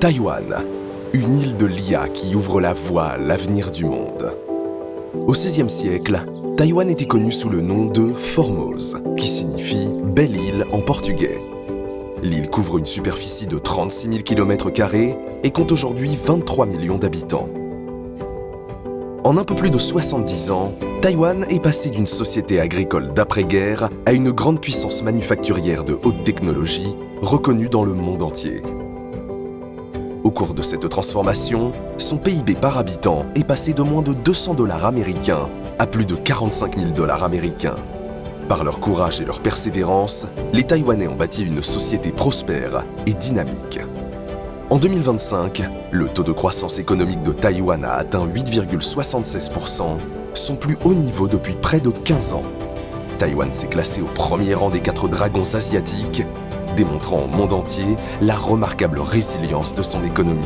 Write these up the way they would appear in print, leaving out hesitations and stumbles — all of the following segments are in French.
Taïwan, une île de l'IA qui ouvre la voie à l'avenir du monde. Au XVIe siècle, Taïwan était connu sous le nom de Formose, qui signifie « belle île » en portugais. L'île couvre une superficie de 36 000 km² et compte aujourd'hui 23 millions d'habitants. En un peu plus de 70 ans, Taïwan est passé d'une société agricole d'après-guerre à une grande puissance manufacturière de haute technologie reconnue dans le monde entier. Au cours de cette transformation, son PIB par habitant est passé de moins de 200 $ américains à plus de 45 000 $ américains. Par leur courage et leur persévérance, les Taïwanais ont bâti une société prospère et dynamique. En 2025, le taux de croissance économique de Taïwan a atteint 8,76%, son plus haut niveau depuis près de 15 ans. Taïwan s'est classé au premier rang des 4 dragons asiatiques, démontrant au monde entier la remarquable résilience de son économie.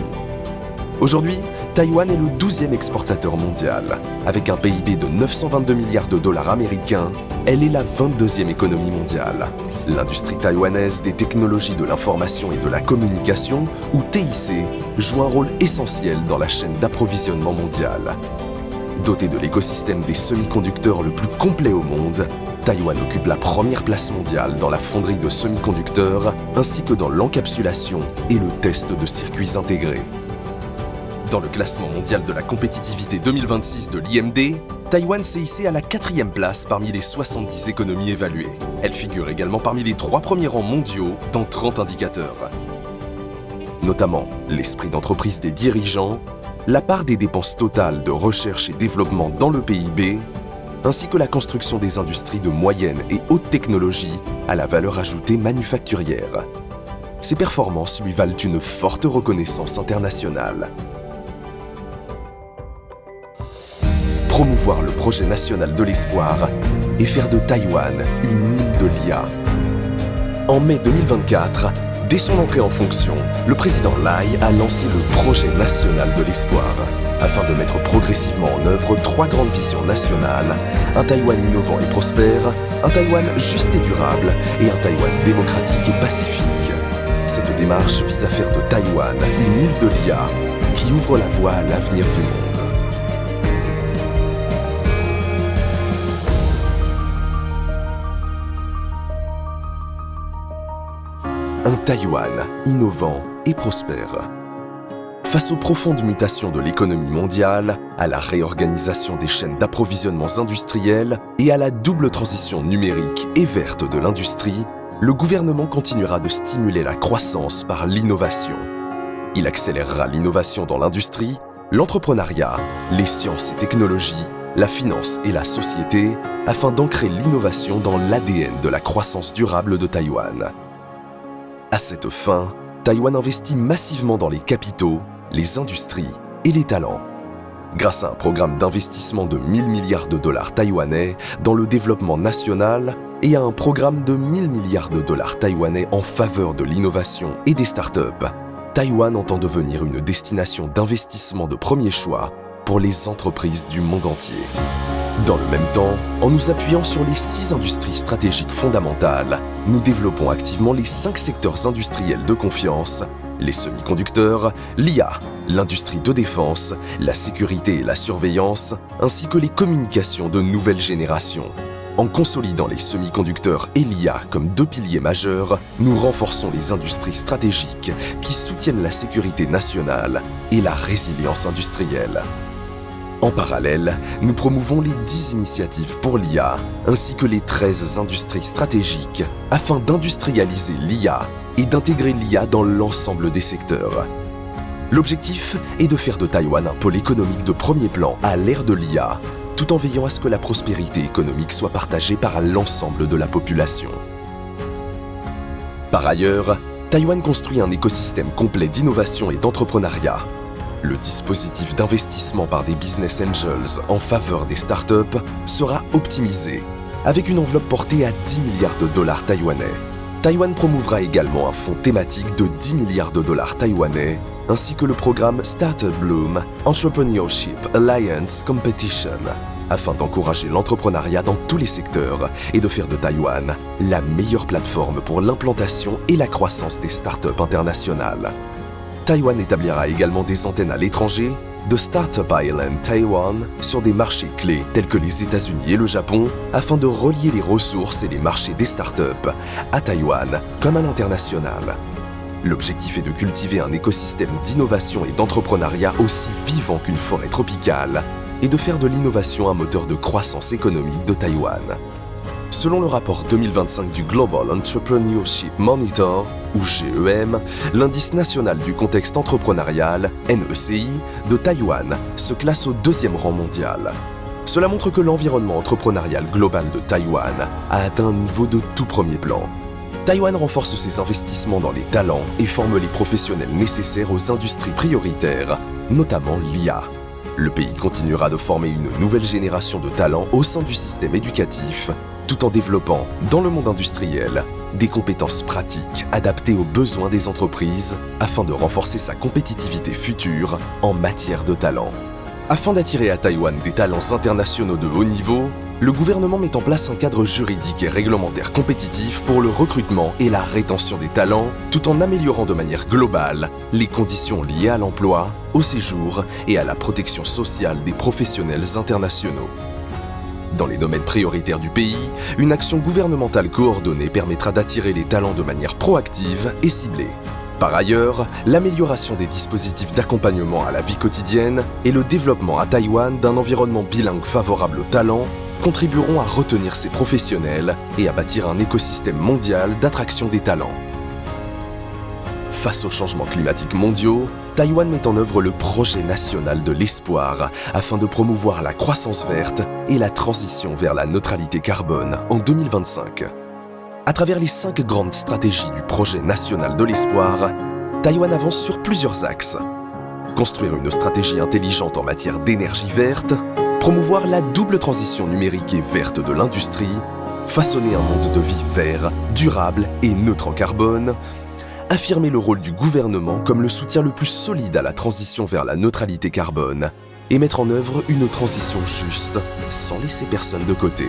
Aujourd'hui, Taïwan est le 12e exportateur mondial. Avec un PIB de 922 milliards de $ américains, elle est la 22e économie mondiale. L'industrie taïwanaise des technologies de l'information et de la communication, ou TIC, joue un rôle essentiel dans la chaîne d'approvisionnement mondiale. Dotée de l'écosystème des semi-conducteurs le plus complet au monde, Taïwan occupe la première place mondiale dans la fonderie de semi-conducteurs, ainsi que dans l'encapsulation et le test de circuits intégrés. Dans le classement mondial de la compétitivité 2026 de l'IMD, Taïwan s'est hissé à la 4e place parmi les 70 économies évaluées. Elle figure également parmi les 3 premiers rangs mondiaux dans 30 indicateurs. Notamment l'esprit d'entreprise des dirigeants, la part des dépenses totales de recherche et développement dans le PIB, ainsi que la construction des industries de moyenne et haute technologie à la valeur ajoutée manufacturière. Ces performances lui valent une forte reconnaissance internationale. Promouvoir le projet national de l'espoir et faire de Taïwan une île de l'IA. En mai 2024, dès son entrée en fonction, le président Lai a lancé le projet national de l'espoir, afin de mettre progressivement en œuvre 3 grandes visions nationales, un Taïwan innovant et prospère, un Taïwan juste et durable et un Taïwan démocratique et pacifique. Cette démarche vise à faire de Taïwan une île de l'IA qui ouvre la voie à l'avenir du monde. Un Taïwan innovant et prospère. Face aux profondes mutations de l'économie mondiale, à la réorganisation des chaînes d'approvisionnements industriels et à la double transition numérique et verte de l'industrie, le gouvernement continuera de stimuler la croissance par l'innovation. Il accélérera l'innovation dans l'industrie, l'entrepreneuriat, les sciences et technologies, la finance et la société, afin d'ancrer l'innovation dans l'ADN de la croissance durable de Taïwan. À cette fin, Taïwan investit massivement dans les capitaux, les industries et les talents. Grâce à un programme d'investissement de 1 000 milliards de $ taïwanais dans le développement national et à un programme de 1 000 milliards de $ taïwanais en faveur de l'innovation et des startups, Taïwan entend devenir une destination d'investissement de premier choix pour les entreprises du monde entier. Dans le même temps, en nous appuyant sur les 6 industries stratégiques fondamentales, nous développons activement les 5 secteurs industriels de confiance, les semi-conducteurs, l'IA, l'industrie de défense, la sécurité et la surveillance, ainsi que les communications de nouvelle génération. En consolidant les semi-conducteurs et l'IA comme 2 piliers majeurs, nous renforçons les industries stratégiques qui soutiennent la sécurité nationale et la résilience industrielle. En parallèle, nous promouvons les 10 initiatives pour l'IA, ainsi que les 13 industries stratégiques, afin d'industrialiser l'IA et d'intégrer l'IA dans l'ensemble des secteurs. L'objectif est de faire de Taïwan un pôle économique de premier plan à l'ère de l'IA, tout en veillant à ce que la prospérité économique soit partagée par l'ensemble de la population. Par ailleurs, Taïwan construit un écosystème complet d'innovation et d'entrepreneuriat. Le dispositif d'investissement par des business angels en faveur des startups sera optimisé, avec une enveloppe portée à 10 milliards de $ taïwanais. Taïwan promouvra également un fonds thématique de 10 milliards de $ taïwanais, ainsi que le programme Startup Bloom Entrepreneurship Alliance Competition, afin d'encourager l'entrepreneuriat dans tous les secteurs et de faire de Taïwan la meilleure plateforme pour l'implantation et la croissance des startups internationales. Taïwan établira également des antennes à l'étranger, de Startup Island Taiwan, sur des marchés clés tels que les États-Unis et le Japon, afin de relier les ressources et les marchés des startups à Taïwan comme à l'international. L'objectif est de cultiver un écosystème d'innovation et d'entrepreneuriat aussi vivant qu'une forêt tropicale et de faire de l'innovation un moteur de croissance économique de Taïwan. Selon le rapport 2025 du Global Entrepreneurship Monitor, ou GEM, l'indice national du contexte entrepreneurial, NECI, de Taïwan se classe au 2e rang mondial. Cela montre que l'environnement entrepreneurial global de Taïwan a atteint un niveau de tout premier plan. Taïwan renforce ses investissements dans les talents et forme les professionnels nécessaires aux industries prioritaires, notamment l'IA. Le pays continuera de former une nouvelle génération de talents au sein du système éducatif, tout en développant, dans le monde industriel, des compétences pratiques adaptées aux besoins des entreprises afin de renforcer sa compétitivité future en matière de talent. Afin d'attirer à Taïwan des talents internationaux de haut niveau, le gouvernement met en place un cadre juridique et réglementaire compétitif pour le recrutement et la rétention des talents, tout en améliorant de manière globale les conditions liées à l'emploi, au séjour et à la protection sociale des professionnels internationaux. Dans les domaines prioritaires du pays, une action gouvernementale coordonnée permettra d'attirer les talents de manière proactive et ciblée. Par ailleurs, l'amélioration des dispositifs d'accompagnement à la vie quotidienne et le développement à Taïwan d'un environnement bilingue favorable aux talents contribueront à retenir ces professionnels et à bâtir un écosystème mondial d'attraction des talents. Face aux changements climatiques mondiaux, Taïwan met en œuvre le projet national de l'espoir afin de promouvoir la croissance verte et la transition vers la neutralité carbone en 2025. À travers les 5 grandes stratégies du projet national de l'espoir, Taïwan avance sur plusieurs axes. Construire une stratégie intelligente en matière d'énergie verte, promouvoir la double transition numérique et verte de l'industrie, façonner un monde de vie vert, durable et neutre en carbone, affirmer le rôle du gouvernement comme le soutien le plus solide à la transition vers la neutralité carbone et mettre en œuvre une transition juste sans laisser personne de côté.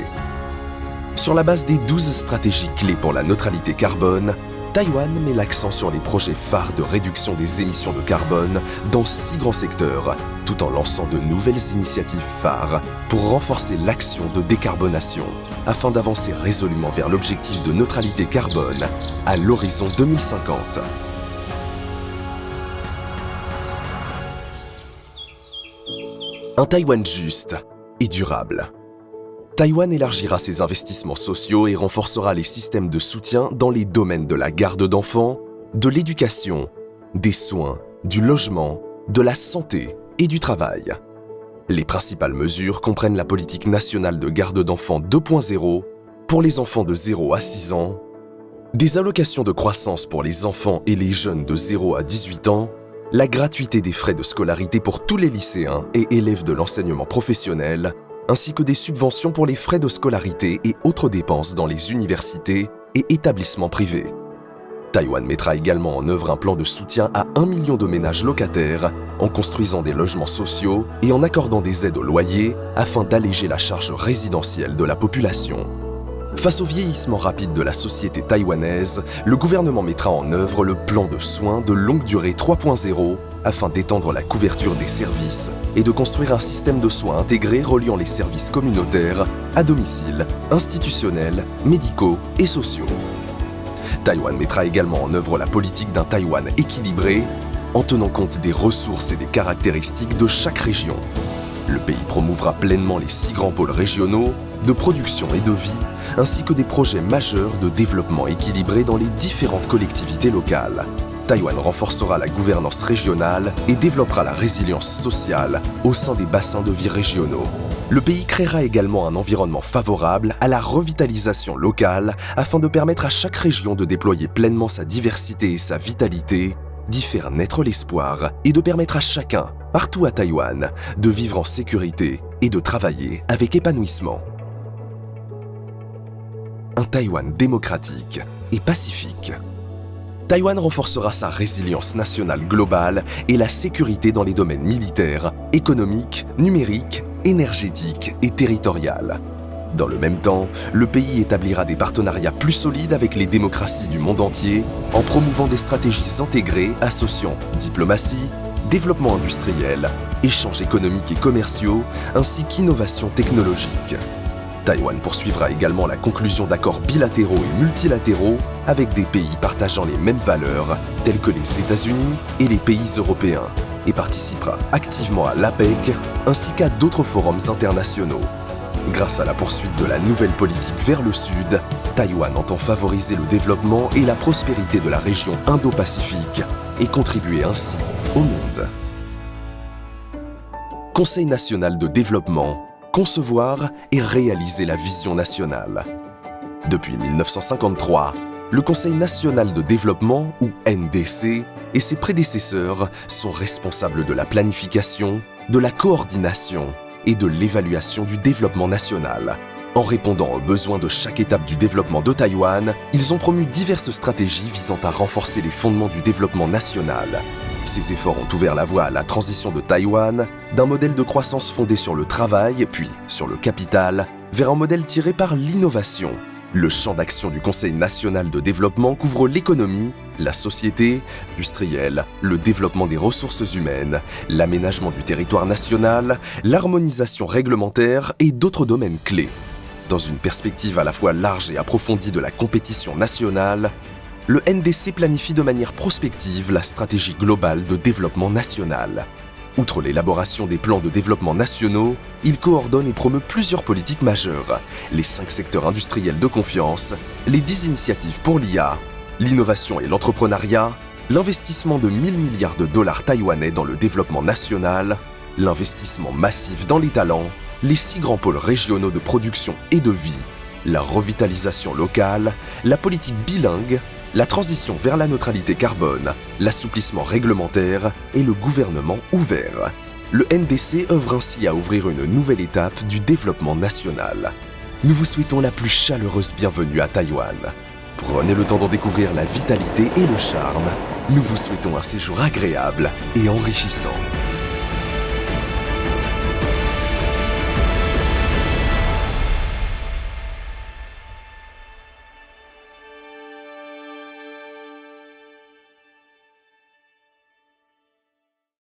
Sur la base des 12 stratégies clés pour la neutralité carbone, Taïwan met l'accent sur les projets phares de réduction des émissions de carbone dans 6 grands secteurs, tout en lançant de nouvelles initiatives phares pour renforcer l'action de décarbonation, afin d'avancer résolument vers l'objectif de neutralité carbone à l'horizon 2050. Un Taïwan juste et durable. Taïwan élargira ses investissements sociaux et renforcera les systèmes de soutien dans les domaines de la garde d'enfants, de l'éducation, des soins, du logement, de la santé et du travail. Les principales mesures comprennent la politique nationale de garde d'enfants 2.0 pour les enfants de 0 à 6 ans, des allocations de croissance pour les enfants et les jeunes de 0 à 18 ans, la gratuité des frais de scolarité pour tous les lycéens et élèves de l'enseignement professionnel, ainsi que des subventions pour les frais de scolarité et autres dépenses dans les universités et établissements privés. Taïwan mettra également en œuvre un plan de soutien à 1 million de ménages locataires en construisant des logements sociaux et en accordant des aides au loyer afin d'alléger la charge résidentielle de la population. Face au vieillissement rapide de la société taïwanaise, le gouvernement mettra en œuvre le plan de soins de longue durée 3.0 afin d'étendre la couverture des services et de construire un système de soins intégré reliant les services communautaires, à domicile, institutionnels, médicaux et sociaux. Taïwan mettra également en œuvre la politique d'un Taïwan équilibré en tenant compte des ressources et des caractéristiques de chaque région. Le pays promouvra pleinement les 6 grands pôles régionaux de production et de vie, ainsi que des projets majeurs de développement équilibré dans les différentes collectivités locales. Taïwan renforcera la gouvernance régionale et développera la résilience sociale au sein des bassins de vie régionaux. Le pays créera également un environnement favorable à la revitalisation locale afin de permettre à chaque région de déployer pleinement sa diversité et sa vitalité, d'y faire naître l'espoir et de permettre à chacun, partout à Taïwan, de vivre en sécurité et de travailler avec épanouissement. Un Taïwan démocratique et pacifique. Taïwan renforcera sa résilience nationale globale et la sécurité dans les domaines militaires, économiques, numériques, énergétiques et territoriales. Dans le même temps, le pays établira des partenariats plus solides avec les démocraties du monde entier en promouvant des stratégies intégrées associant diplomatie, développement industriel, échanges économiques et commerciaux, ainsi qu'innovation technologique. Taïwan poursuivra également la conclusion d'accords bilatéraux et multilatéraux avec des pays partageant les mêmes valeurs, tels que les États-Unis et les pays européens, et participera activement à l'APEC ainsi qu'à d'autres forums internationaux. Grâce à la poursuite de la nouvelle politique vers le sud, Taïwan entend favoriser le développement et la prospérité de la région Indo-Pacifique et contribuer ainsi au monde. Conseil national de développement, concevoir et réaliser la vision nationale. Depuis 1953, le Conseil national de développement, ou NDC, et ses prédécesseurs sont responsables de la planification, de la coordination et de l'évaluation du développement national. En répondant aux besoins de chaque étape du développement de Taïwan, ils ont promu diverses stratégies visant à renforcer les fondements du développement national. Ces efforts ont ouvert la voie à la transition de Taïwan d'un modèle de croissance fondé sur le travail, puis sur le capital, vers un modèle tiré par l'innovation. Le champ d'action du Conseil national de développement couvre l'économie, la société, l'industriel, le développement des ressources humaines, l'aménagement du territoire national, l'harmonisation réglementaire et d'autres domaines clés. Dans une perspective à la fois large et approfondie de la compétition nationale, le NDC planifie de manière prospective la stratégie globale de développement national. Outre l'élaboration des plans de développement nationaux, il coordonne et promeut plusieurs politiques majeures, les 5 secteurs industriels de confiance, les 10 initiatives pour l'IA, l'innovation et l'entrepreneuriat, l'investissement de 1000 milliards de dollars taïwanais dans le développement national, l'investissement massif dans les talents, les 6 grands pôles régionaux de production et de vie, la revitalisation locale, la politique bilingue, la transition vers la neutralité carbone, l'assouplissement réglementaire et le gouvernement ouvert. Le NDC œuvre ainsi à ouvrir une nouvelle étape du développement national. Nous vous souhaitons la plus chaleureuse bienvenue à Taïwan. Prenez le temps d'en découvrir la vitalité et le charme. Nous vous souhaitons un séjour agréable et enrichissant.